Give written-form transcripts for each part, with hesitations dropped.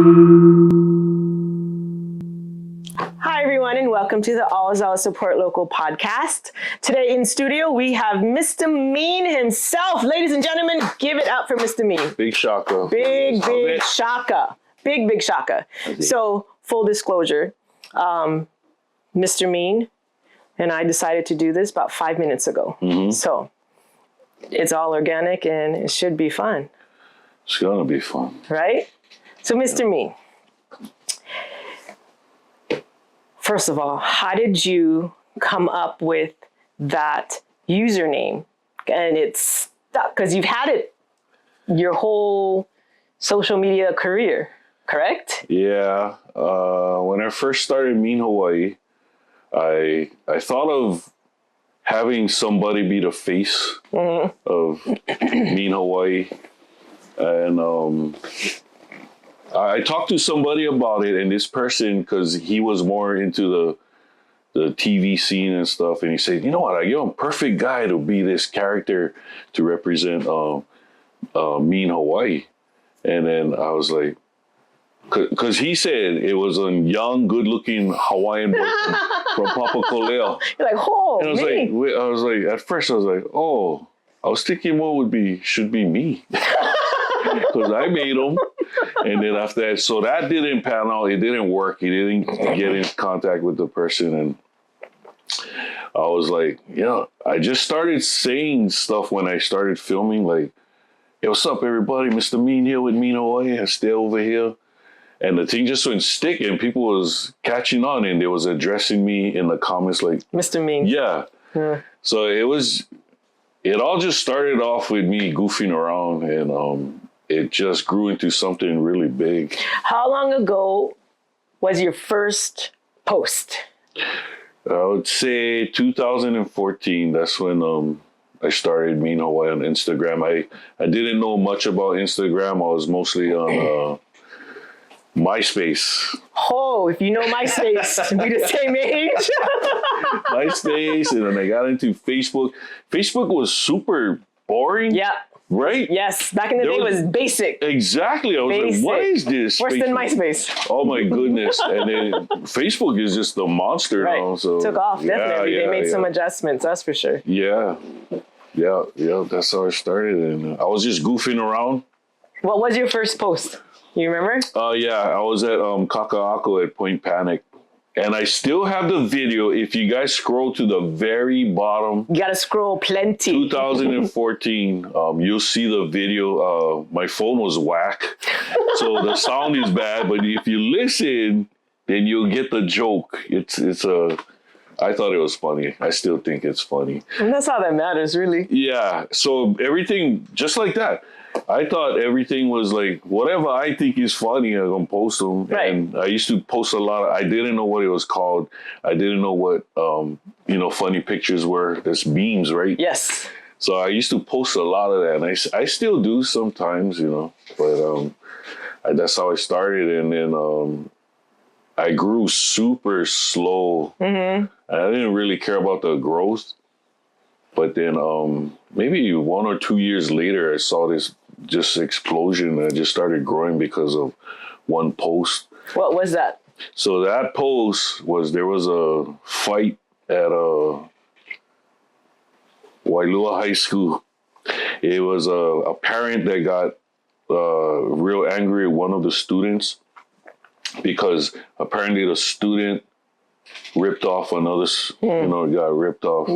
Hi, everyone, and welcome to the All Is All Support Local podcast. Today in studio, we have Mr. Mean himself. Ladies and gentlemen, give it up for Mr. Mean. Big Shaka. Big Shaka. Big Shaka. So, full disclosure, Mr. Mean and I decided to do this about 5 minutes ago. So, it's all organic and it should be fun. It's going to be fun. Right? So, Mr. Mean. First of all, how did you come up with that username? And it's stuck because you've had it your whole social media career, correct? Yeah. When I first started Mean Hawaii, I thought of having somebody be the face of Mean Hawaii. And I talked to somebody about it, and this person, because he was more into the TV scene and stuff, and he said, you know what, you're a perfect guy to be this character to represent Mean Hawaii. And then I was like, because he said it was a young, good-looking Hawaiian boy from Papakolea. You're like, oh, and I was like, at first I was like, oh, I was thinking what should be me. Because I made him. And then after that, so that didn't pan out. It didn't work. He didn't get in contact with the person. And I was like, I just started saying stuff when I started filming. Like, hey, what's up, everybody? Mr. Mean here with Mean Hawaii. I stay over here. And the thing just went stick, and people was catching on, and they was addressing me in the comments like, Mr. Mean. Yeah. So it all just started off with me goofing around, and it just grew into something really big. How long ago was your first post? I would say 2014. That's when I started Mean Hawaii on Instagram. I didn't know much about Instagram. I was mostly on MySpace. Oh, if you know MySpace, we the same age. MySpace, and then I got into Facebook. Facebook was super boring. Yeah. Right? Yes. Back in the day, it was basic. Exactly. I was like, what is this? Worse than MySpace. Oh, my goodness. And then Facebook is just a monster now. So took off, definitely. They made some adjustments, that's for sure. Yeah. That's how I started. And I was just goofing around. What was your first post? You remember? Yeah. I was at Kaka'ako at Point Panic. And I still have the video. If you guys scroll to the very bottom. You got to scroll plenty. 2014. You'll see the video. My phone was whack. So the sound is bad. But if you listen, then you'll get the joke. I thought it was funny. I still think it's funny. And that's all that matters, really. Yeah. So everything, just like that. I thought everything was like, whatever I think is funny, I'm going to post them. Right. And I used to post a lot. I didn't know what it was called. I didn't know what, funny pictures were. There's memes, right? Yes. So I used to post a lot of that. And I still do sometimes, But that's how I started. And then I grew super slow. I didn't really care about the growth. But then maybe 1 or 2 years later, I saw this just explosion. And I just started growing because of one post. What was that? So that post there was a fight at Wailua High School. It was a parent that got real angry at one of the students because apparently the student ripped off another, got ripped off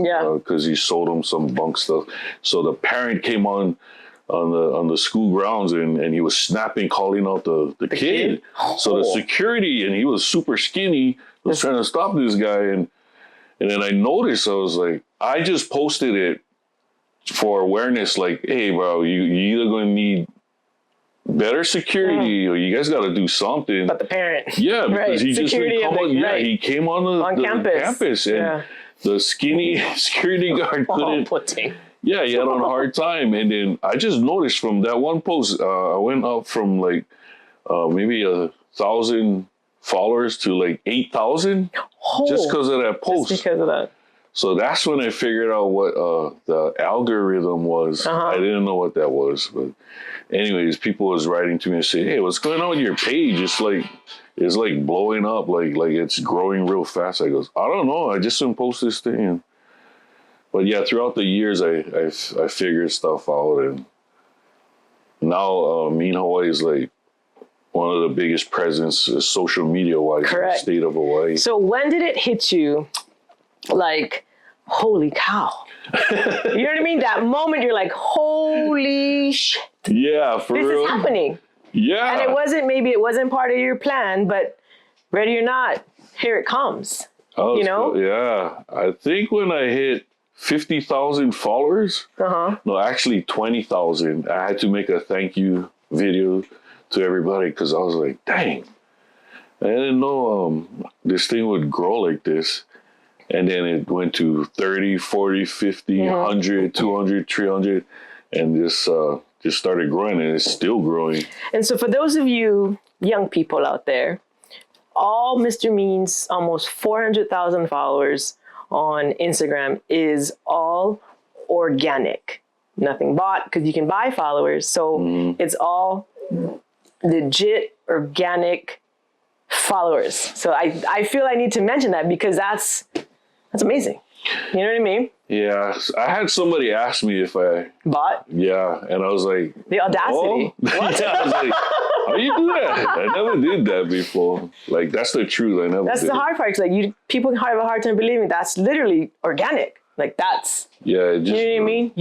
because he sold him some bunk stuff. So the parent came on the school grounds and he was snapping, calling out the kid. So the security, and he was super skinny, was trying to stop this guy. And then I noticed, I was like, I just posted it for awareness, like, hey, bro, you either going to need better security or you guys got to do something. But the parent. Yeah, because he security just he came on the campus and the skinny security guard couldn't. Yeah, he had a hard time. And then I just noticed from that one post, I went up from like maybe 1,000 followers to like 8,000 just because of that post. Just because of that. So that's when I figured out what the algorithm was. I didn't know what that was, but anyways, people was writing to me and saying, "Hey, what's going on with your page? It's like blowing up, like it's growing real fast." I goes, "I don't know. I just didn't post this thing." But yeah, throughout the years, I figured stuff out, and now Mean Hawaii is like one of the biggest presence social media wise in the state of Hawaii. So when did it hit you? Like, holy cow. You know what I mean? That moment you're like, holy shit. Yeah, for this real. is happening. Yeah. And it wasn't part of your plan, but ready or not, here it comes. You know? Yeah. I think when I hit 50,000 followers, no, actually 20,000, I had to make a thank you video to everybody because I was like, dang, I didn't know this thing would grow like this. And then it went to 30, 40, 50, 100, 200, 300, and just started growing, and it's still growing. And so for those of you young people out there, all Mr. Mean's almost 400,000 followers on Instagram is all organic. Nothing bought, because you can buy followers. So it's all legit, organic followers. So I feel I need to mention that because that's amazing. You know what I mean? Yeah. I had somebody ask me if I bought. Yeah. And I was like, the audacity. What? Yeah, I was like, how do you do that? I never did that before. Like, that's the truth. I never That's did the hard part. Like, people have a hard time believing that's literally organic. Like, that's, yeah, you know what I mean?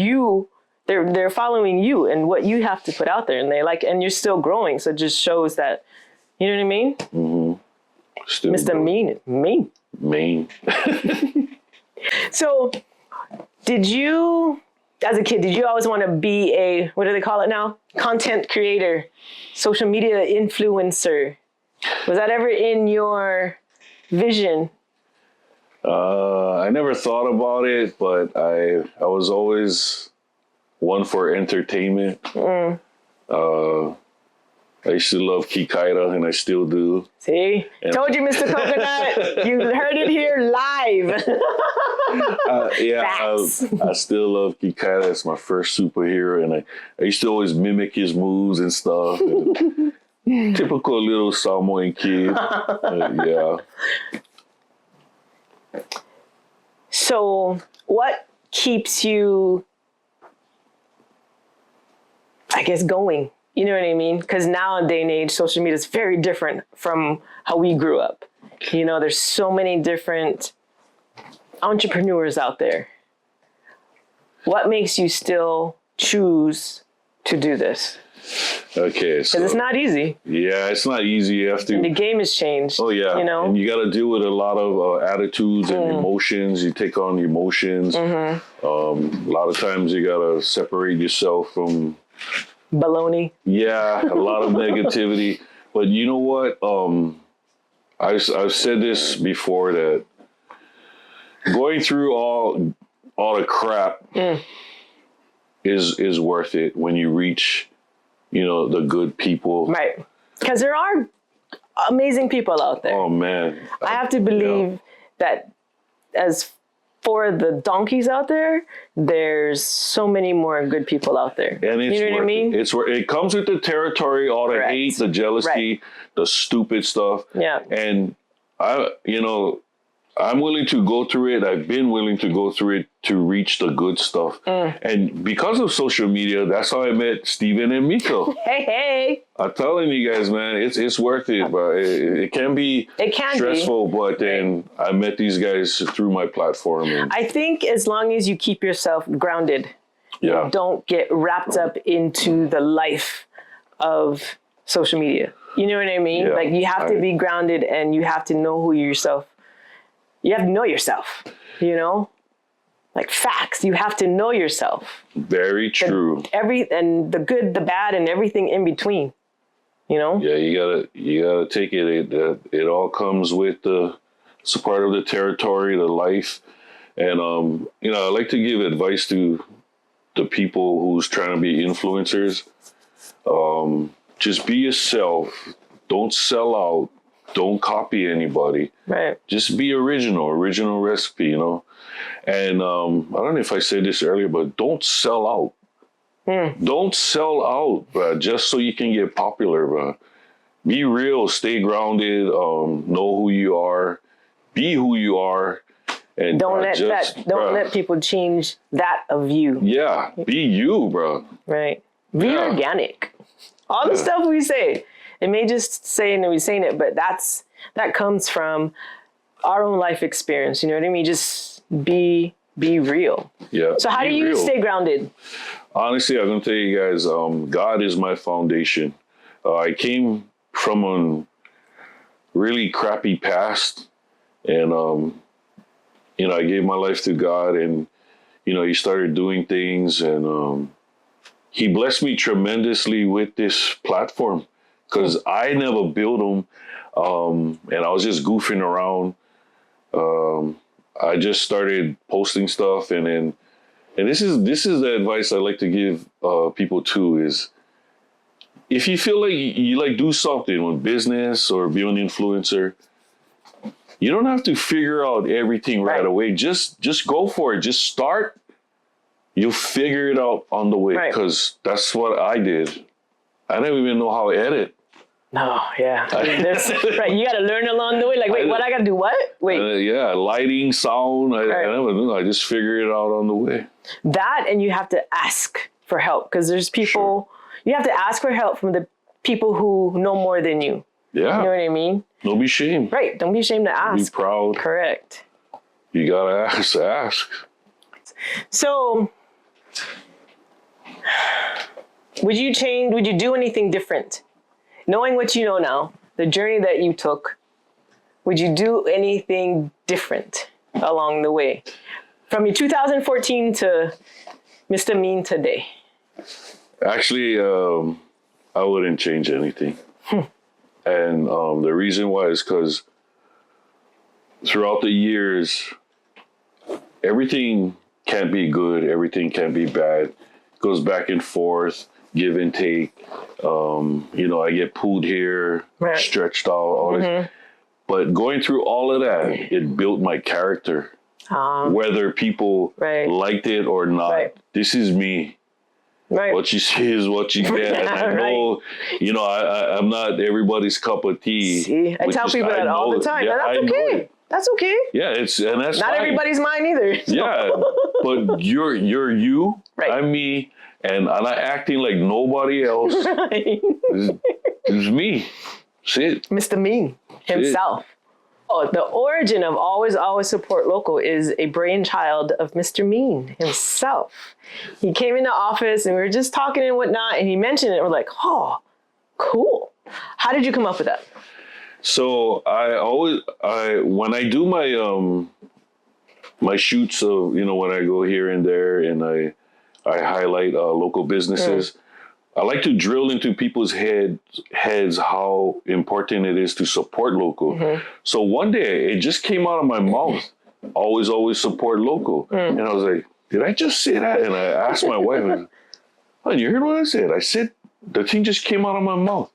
They're following you and what you have to put out there, and and you're still growing. So it just shows that, you know what I mean? Mm-hmm. Still Mr. growing. Mean. So did you, as a kid, did you always want to be a, what do they call it now? Content creator, social media influencer. Was that ever in your vision? I never thought about it, but I was always one for entertainment. I used to love Kikaida, and I still do. See? Told you, Mr. Coconut. You heard it here live. I still love Kikaida. It's my first superhero, and I used to always mimic his moves and stuff. And typical little Samoan kid. Yeah. So what keeps you, I guess, going? You know what I mean? Because now in day and age, social media is very different from how we grew up. You know, there's so many different entrepreneurs out there. What makes you still choose to do this? Okay, so because it's not easy. Yeah, it's not easy. You have to. And the game has changed. Oh yeah, you know, and you got to deal with a lot of attitudes and emotions. You take on emotions. A lot of times you got to separate yourself from baloney. Yeah, a lot of negativity. But you know what? I've said this before, that going through all the crap is worth it when you reach, the good people. Right. Because there are amazing people out there. Oh man. I have to believe that as for the donkeys out there, there's so many more good people out there. And it's, you know what I mean? It comes with the territory, all the hate, the jealousy, the stupid stuff. Yeah. And I'm willing to go through it. I've been willing to go through it to reach the good stuff. And because of social media, that's how I met Steven and Miko. Hey. I'm telling you guys, man, it's worth it, but it can be stressful. But then I met these guys through my platform. And I think as long as you keep yourself grounded, you don't get wrapped up into the life of social media. You know what I mean? Like you have to be grounded, and you have to know who yourself. You have to know yourself, like facts. You have to know yourself. Very true. And the good, the bad, and everything in between, Yeah, you gotta take it. It all comes with it's a part of the territory, the life. And, I like to give advice to the people who's trying to be influencers. Just be yourself. Don't sell out. don't copy anybody. Right. Just be original recipe, you know. And I don't know if I said this earlier, but don't sell out. Don't sell out, bro, just so you can get popular, bro. Be real, stay grounded, know who you are, be who you are, and Don't let people change that of you. Yeah, be you, bro. Right. Be organic. All the stuff we say, it may just say and we're saying it, but that comes from our own life experience. You know what I mean? Just be real. Yeah. So how do you stay grounded? Honestly, I'm gonna tell you guys, God is my foundation. I came from a really crappy past, and you know, I gave my life to God, and you know, He started doing things, and He blessed me tremendously with this platform because I never built them, and I was just goofing around. I just started posting stuff, and this is the advice I like to give people too is, if you feel like you like do something with business or be an influencer, you don't have to figure out everything right away. Just go for it. Just start. You'll figure it out on the way, because that's what I did. I didn't even know how to edit. No, yeah. Right, you got to learn along the way. Like, wait, what I got to do? What? Wait. Yeah, lighting, sound. I never knew. I just figured it out on the way. That, and you have to ask for help, because there's people, you have to ask for help from the people who know more than you. Yeah. You know what I mean? Don't be ashamed. Right. Don't be ashamed to ask. Be proud. Correct. You got to ask. So, would you do anything different? Knowing what you know now, the journey that you took, would you do anything different along the way? From your 2014 to Mr. Mean today? Actually, I wouldn't change anything. And the reason why is because throughout the years, everything can't be good, everything can't be bad. It goes back and forth, give and take. You know, I get pulled here, stretched out, all this. But going through all of that, it built my character. Whether people liked it or not, this is me. Right. What you see is what you get. And I know, you know, I'm not everybody's cup of tea. See, I tell people that all the time. Yeah, that's okay. That's okay. Yeah, that's not fine. Everybody's mine either. So. Yeah, but you're you. Right. I'm me, and I'm not acting like nobody else. Right. It's me. See it. Mr. Mean himself. Oh, the origin of Always Support Local is a brainchild of Mr. Mean himself. He came into office and we were just talking and whatnot, and he mentioned it. We're like, oh, cool. How did you come up with that? So when I do my shoots of, you know, when I go here and there and I highlight local businesses, I like to drill into people's heads how important it is to support local. So one day it just came out of my mouth, always support local. And I was like, did I just say that? And I asked my wife, oh, you heard what I said? I said, the thing just came out of my mouth.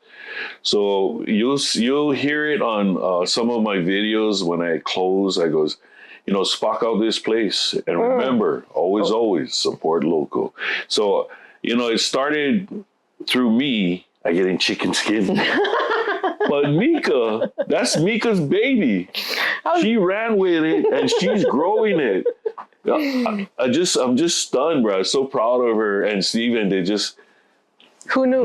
So you'll hear it on some of my videos when I close. I goes, you know, spock out this place. And remember, always support local. So, you know, it started through me, I getting chicken skin. But Mika, that's Mika's baby. She ran with it and she's growing it. I'm just stunned, bro. I'm so proud of her and Steven. They just, who knew?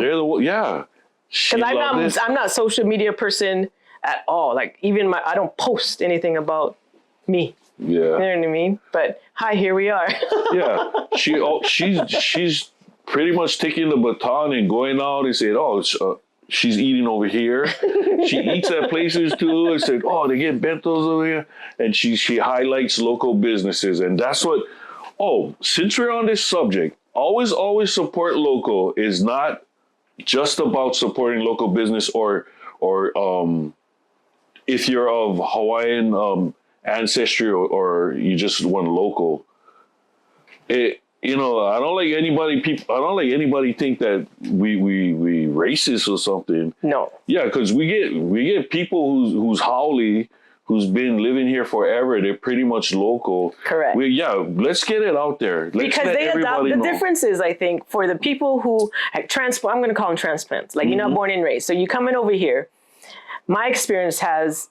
Because I'm not a social media person at all. Like even I don't post anything about me. Yeah, you know what I mean. But hi, here we are. Yeah, she's pretty much taking the baton and going out and said, oh, she's eating over here. She eats at places too. And said, oh, they get bentos over here. And she highlights local businesses. And that's what, since we're on this subject, always support local is not just about supporting local business or if you're of Hawaiian ancestry or you just want local. I don't like anybody think that we racist or something. No. Yeah, because we get people who's Howley, who's been living here forever. They're pretty much local. Correct. Let's get it out there. Let's Because let they adopt everybody the know. difference is, I think, for the people who transplant, I'm going to call them transplants. Like, you're not born and raised. So you coming over here. My experience has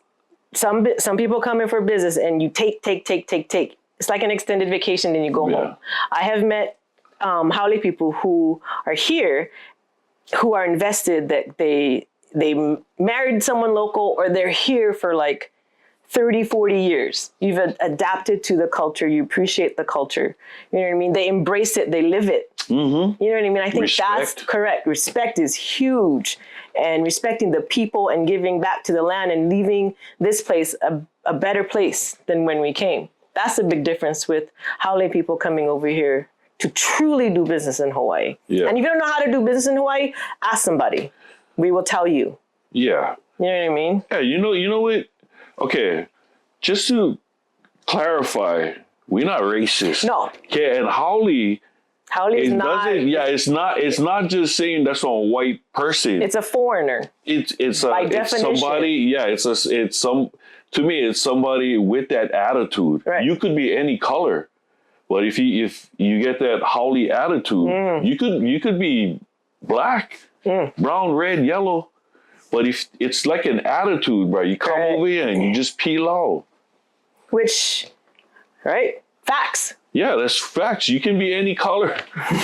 some people come in for business and you take. It's like an extended vacation, then you go home. I have met Howley people who are here, who are invested, that they married someone local, or they're here for like 30, 40 years. You've adapted to the culture. You appreciate the culture. You know what I mean? They embrace it. They live it. Mm-hmm. You know what I mean? I think that's correct. Respect is huge. And respecting the people and giving back to the land and leaving this place a better place than when we came. That's the big difference with Howley people coming over here to truly do business in Hawaii. Yeah. And if you don't know how to do business in Hawaii, ask somebody. We will tell you. Yeah. You know what I mean? Yeah, you know what? Okay, just to clarify, we're not racist. No. Okay, and Howley's not. It's not just saying that's a white person. It's a foreigner. It's definition. somebody. Yeah, to me, it's somebody with that attitude. Right. You could be any color, but if you get that Howley attitude, you could be black, brown, red, yellow. But if it's like an attitude, bro, you come over here and you just peel out. Which, right? Facts. Yeah, that's facts. You can be any color. You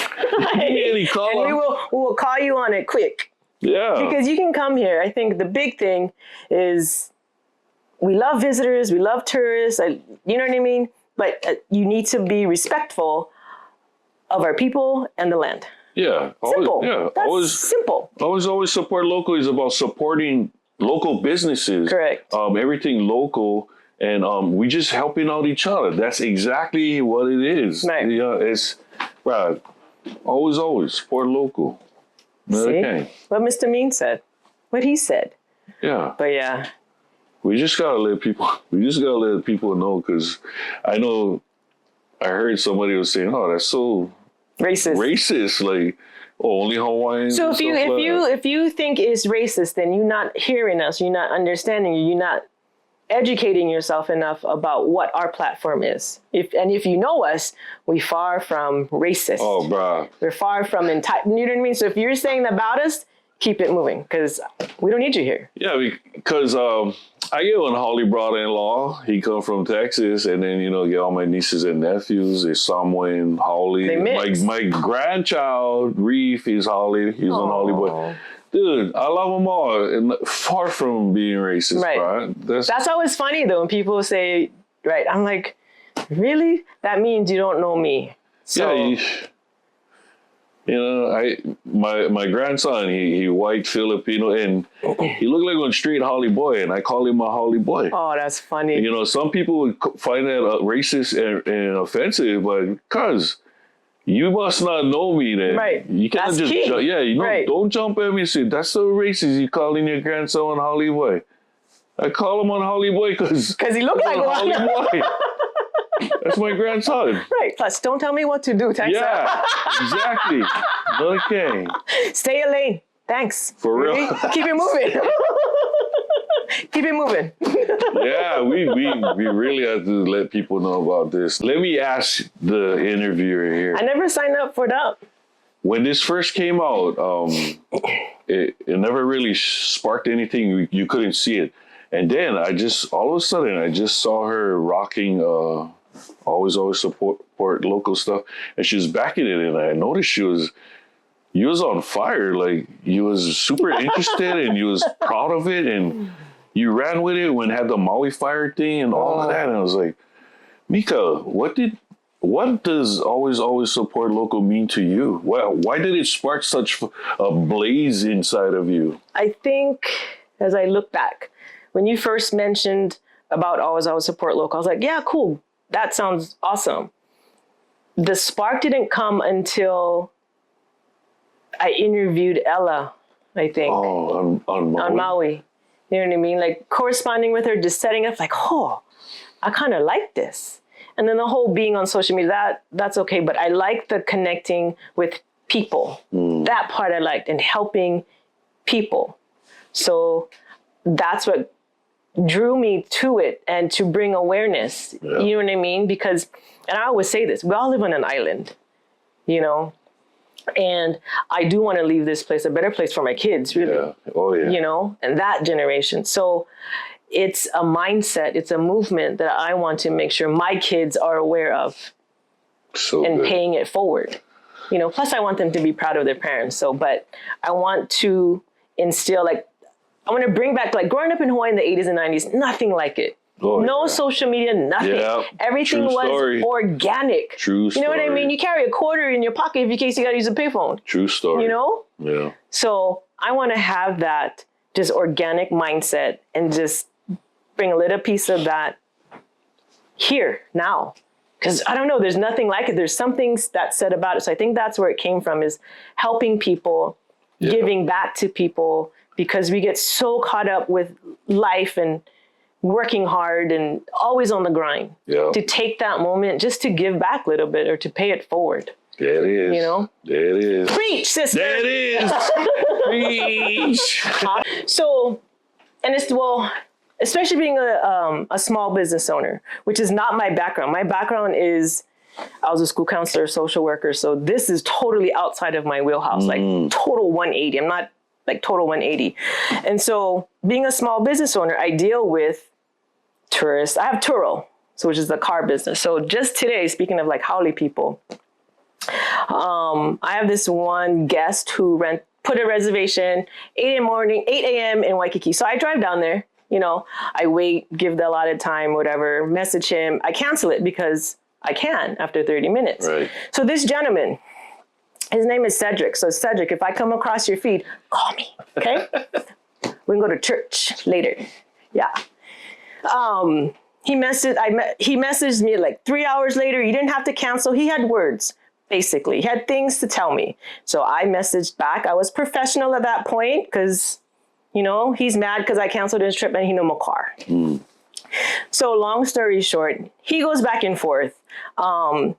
can be any color. And we will call you on it quick. Yeah. Because you can come here. I think the big thing is we love visitors, we love tourists, you know what I mean? But you need to be respectful of our people and the land. Yeah. Simple. Always simple. Always support local is about supporting local businesses. Correct. Everything local, and we just helping out each other. That's exactly what it is. Right. Yeah, it's right. Always support local. See? Okay. What Mr. Mean said. What he said. Yeah. But yeah. We just gotta let people know, because I heard somebody was saying, "Oh, that's so racist." Like, only Hawaiians. So if you think it's racist, then you're not hearing us. You're not understanding. You're not educating yourself enough about what our platform is. If you know us, we far from racist. Oh, bruh. We're far from entitled. You know what I mean? So if you're saying about us, keep it moving, because we don't need you here. Yeah, because I get one Howley brother-in-law. He come from Texas, and then get all my nieces and nephews. It's Samuel and Howley. They mix. My grandchild Reef is Howley. He's an Howley boy. Dude, I love them all, and far from being racist. Right. That's always funny though when people say, right? I'm like, really? That means you don't know me. So, yeah. My grandson, he white Filipino, and he looked like one straight Howley boy, and I call him a Howley boy. Oh, that's funny. Some people would find that racist and offensive, but cuz you must not know me then. Right. You can't that's key. Don't jump at me and say, that's so racist, you calling your grandson a Howley boy. I call him a Howley boy because he looked like one. Howley boy. That's my grandson. Right. Plus, don't tell me what to do. Thanks. Yeah, exactly. Okay. Stay in lane. Thanks. For real. Keep it moving. Keep it moving. Yeah, we really have to let people know about this. Let me ask the interviewer here. I never signed up for that. When this first came out, it never really sparked anything. You couldn't see it. And then all of a sudden, I just saw her rocking always support local stuff. And she was backing it, and I noticed you was on fire. Like, you was super interested and you was proud of it, and you ran with it when it had the Maui Fire thing and all of that. And I was like, Mika, what does always support local mean to you? Why did it spark such a blaze inside of you? I think as I look back, when you first mentioned about always support local, I was like, yeah, cool. That sounds awesome. The spark didn't come until I interviewed Ella, I think. Oh, on Maui. On Maui. You know what I mean? Like, corresponding with her, just setting up like, I kind of like this. And then the whole being on social media, that's okay. But I like the connecting with people. That part I liked, and helping people. So that's what drew me to it, and to bring awareness. Yeah. You know what I mean? Because, and I always say this, we all live on an island, you know? And I do want to leave this place a better place for my kids, really. Yeah. Oh, yeah. You know, and that generation. So it's a mindset, it's a movement that I want to make sure my kids are aware of, So and good. paying it forward. You know, plus I want them to be proud of their parents. So, but I want to instill, like, I want to bring back, like, growing up in Hawaii in the 80s and 90s, nothing like it. Oh, No yeah. social media, nothing. Yeah, Everything true was story. organic. True You know what I story. mean? You carry a quarter in your pocket in case you got to use a payphone. True story. You know? Yeah. So I want to have that just organic mindset, and just bring a little piece of that here now. Because I don't know, there's nothing like it. There's something that's said about it. So I think that's where it came from, is helping people, giving back to people, because we get so caught up with life and working hard and always on the grind. Yeah. To take that moment just to give back a little bit, or to pay it forward. There it is. You know? There it is. Preach, sister. There it is. Preach. So, and it's, well, especially being a small business owner, which is not my background. My background is, I was a school counselor, social worker. So this is totally outside of my wheelhouse, like total 180. I'm not like total 180. And so being a small business owner, I deal with tourists. I have Turo, so which is the car business. So just today, speaking of like haole people, I have this one guest who put a reservation 8 a.m. in Waikiki. So I drive down there, you know, I wait, give the allotted time, whatever, message him. I cancel it because I can after 30 minutes. Right. So this gentleman, his name is Cedric. So Cedric, if I come across your feed, call me, okay? We can go to church later. Yeah. He messaged me like 3 hours later. You didn't have to cancel. He had words. Basically, he had things to tell me. So I messaged back. I was professional at that point because, you know, he's mad because I canceled his trip and he no more car. So long story short, he goes back and forth.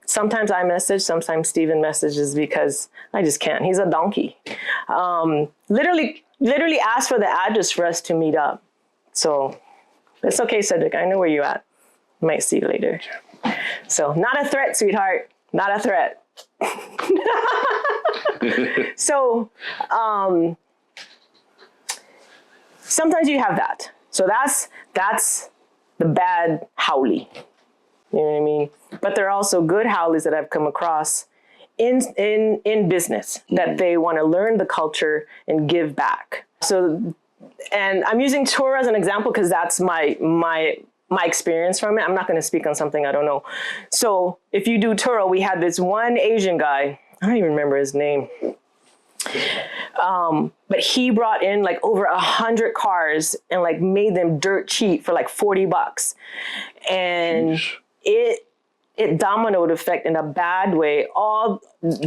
Sometimes I message, sometimes Steven messages because I just can't. He's a donkey. Literally asked for the address for us to meet up. So it's okay, Cedric. I know where you're at. Might see you later. So not a threat, sweetheart. Not a threat. So sometimes you have that. So that's the bad haole. You know what I mean? But there are also good haoles that I've come across in business, that they want to learn the culture and give back. So, and I'm using Turo as an example because that's my experience from it. I'm not going to speak on something I don't know. So if you do Turo, we had this one Asian guy, I don't even remember his name. But he brought in like over 100 cars and like made them dirt cheap for like $40. And it dominoed effect in a bad way.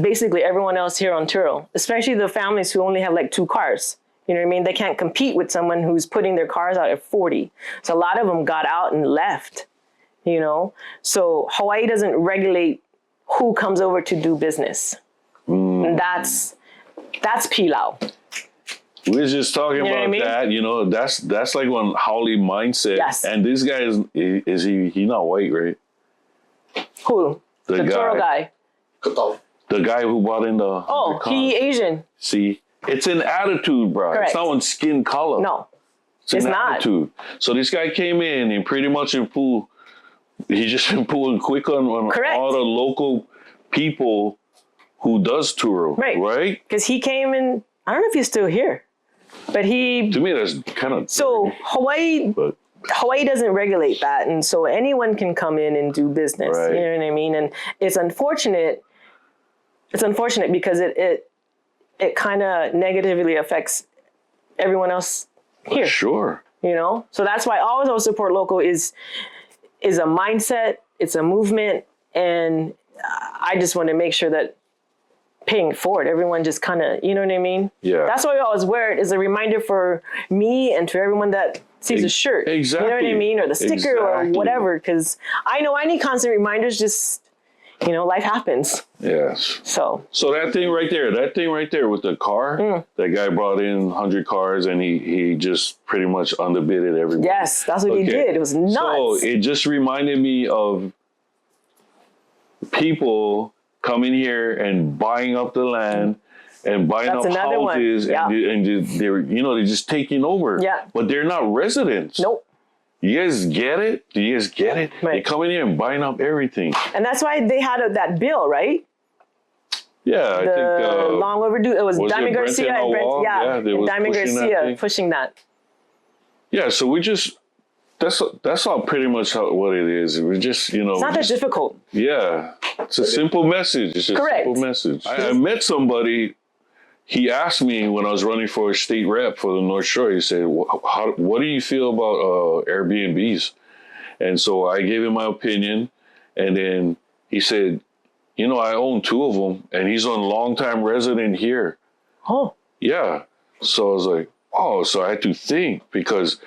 Basically everyone else here on Turo, especially the families who only have like 2 cars. You know what I mean? They can't compete with someone who's putting their cars out at 40. So a lot of them got out and left, you know? So Hawaii doesn't regulate who comes over to do business. And that's pilau. We was just talking know what about I mean? that, you know, that's like one haole mindset. Yes. And this guy is he not white, right? Who? The Turo guy. The guy who brought in the Oh, car. he Asian. See, it's an attitude, bro. Correct. It's not one skin color. No, it's it's an not. attitude. So this guy came in and pretty much he just pulling quick on Correct. all the local people who does Turo, right? Because he came in, I don't know if he's still here, but he... To me, that's kind of... So Hawaii doesn't regulate that. And so anyone can come in and do business. Right. You know what I mean? And it's unfortunate. It's unfortunate because it kind of negatively affects everyone else here. Sure. You know? So that's why always support local is a mindset. It's a movement. And I just want to make sure that paying it forward, everyone just kind of, you know what I mean? Yeah. That's why we always wear it as a reminder for me and for everyone that's sees a shirt. Exactly. You know what I mean? Or the sticker or Exactly. whatever. Because I know I need constant reminders, just, life happens. Yes. So that thing right there with the car, that guy brought in 100 cars and he just pretty much underbidded everyone. yes, that's what he did. It was nuts. So it just reminded me of people coming here and buying up the land and buying That's up another one. houses Yeah. and they're just taking over. Yeah. But they're not residents. Nope. You guys get it? Do you guys get it? Right. They're coming here and buying up everything. And that's why they had that bill, right? Yeah, I think Long overdue. It was was it Diamond Brenton Garcia and Awal? Yeah, and they was Diamond pushing that Garcia thing. pushing that. yeah. So we just that's all pretty much what it is. We're just It's not that difficult. yeah. It's a simple message. It's a Correct. simple message. I met somebody. He asked me when I was running for a state rep for the North Shore. He said, "What do you feel about Airbnbs?" And so I gave him my opinion, and then he said, I own 2 of them, and he's a long-time resident here. Oh, Yeah. So I was like, oh, so I had to think because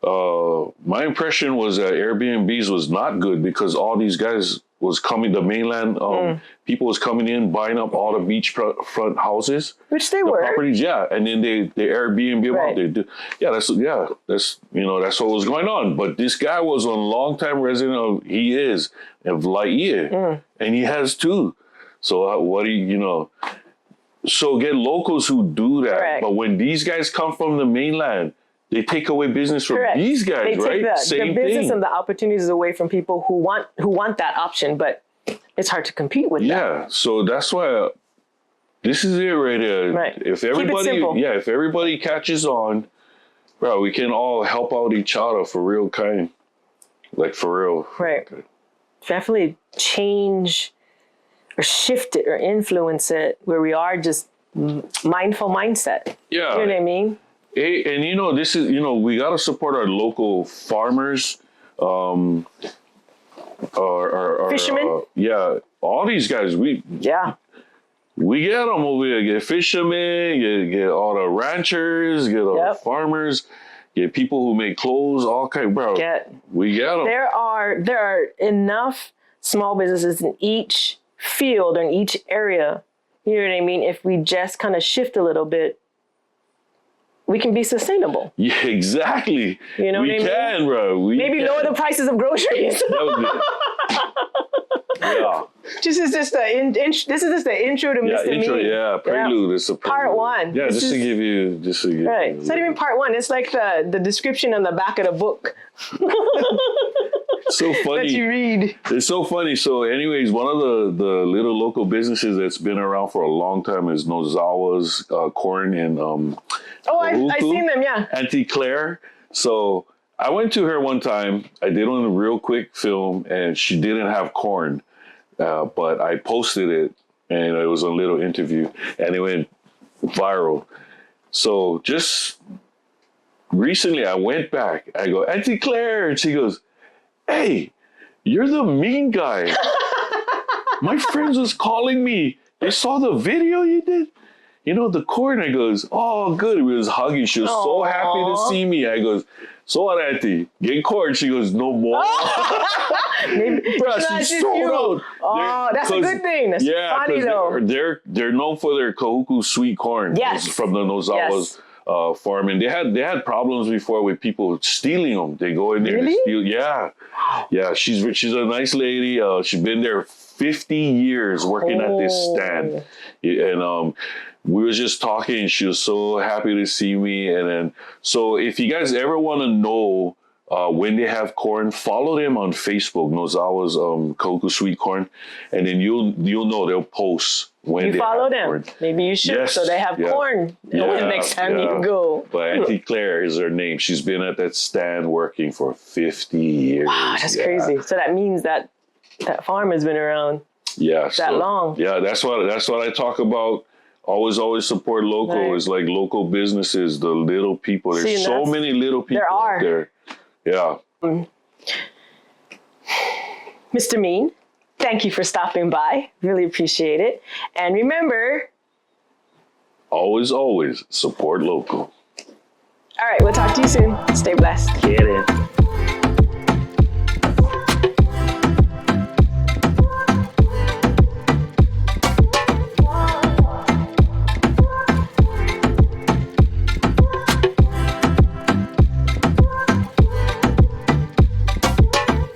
my impression was that Airbnbs was not good because all these guys was coming, the mainland people was coming in, buying up all the beachfront houses. which they The were. properties, yeah, and then they Airbnb them Right. out. They do, that's that's what was going on. But this guy was a longtime resident of Laie, and he has 2. So what do you So get locals who do that. Correct. But when these guys come from the mainland, they take away business from Correct. these guys, They right? take Same the business thing. and the opportunities away from people who want that option, but it's hard to compete with that. Yeah, so that's why this is it right here. Right. If Keep it everybody, simple. if everybody catches on, bro, we can all help out each other for real, kind, like for real. Right. Definitely change or shift it or influence it where we are just mindful mindset. Yeah. You know what I mean? Hey, and this is we gotta support our local farmers, or Fishermen? yeah, all these guys. We Yeah. get them over here. Get fishermen, get all the ranchers, get all the Yep. farmers, get people who make clothes, all kind. Bro, we get them. There are enough small businesses in each field or in each area. You know what I mean? If we just kind of shift a little bit, we can be sustainable. Yeah, exactly. You know we what I mean? can, bro. We Maybe can. lower the prices of groceries. That was it. Yeah. This is just the intro to Yeah, Mr. intro, Mean. yeah, prelude. It's a prelude. Part 1. Yeah, This just to is- give you, Right. It's not even part 1. It's like the description on the back of the book so that funny. you read. It's so funny. So, anyways, one of the little local businesses that's been around for a long time is Nozawa's Corn in Oh, I've Kahuku. seen them, yeah. Auntie Claire. So I went to her one time. I did on a real quick film, and she didn't have corn, but I posted it, and it was a little interview, and it went viral. So just recently, I went back. I go, Auntie Claire, and she goes, "Hey, you're the mean guy. My friends was calling me. They saw the video you did." The corn. I goes, oh, good. We was hugging. She was so happy to Aw. see me. I goes, so what, Auntie? Get corn? She goes, no more. Maybe, Bruh, it's not she just sold you. out. Oh, that's a 'cause- good thing. That's yeah, funny, though. they're known for their Kahuku sweet corn. Yes. From the Nozawa's farm, and they had problems before with people stealing them. They go in there and Really? steal. Yeah. She's a nice lady. She's been there 50 years working at this stand, and we was just talking, and she was so happy to see me. And then, so if you guys ever want to know when they have corn, follow them on Facebook, Nozawa's Kahuku Sweet Corn, and then you'll know they'll post when You they follow have them. corn. Maybe you should, Yes, so they have yeah. corn Yeah, next time yeah. you go. But Auntie Claire is her name. She's been at that stand working for 50 years. Wow, that's Yeah. crazy. So that means that farm has been around. Yeah, that long. Yeah, that's what I talk about. Always support local. Right. It's like local businesses, the little people. There's See, so that's- many little people there are. out there. Yeah. Mr. Mean, thank you for stopping by. Really appreciate it. And remember, Always support local. All right, we'll talk to you soon. Stay blessed. Quiere.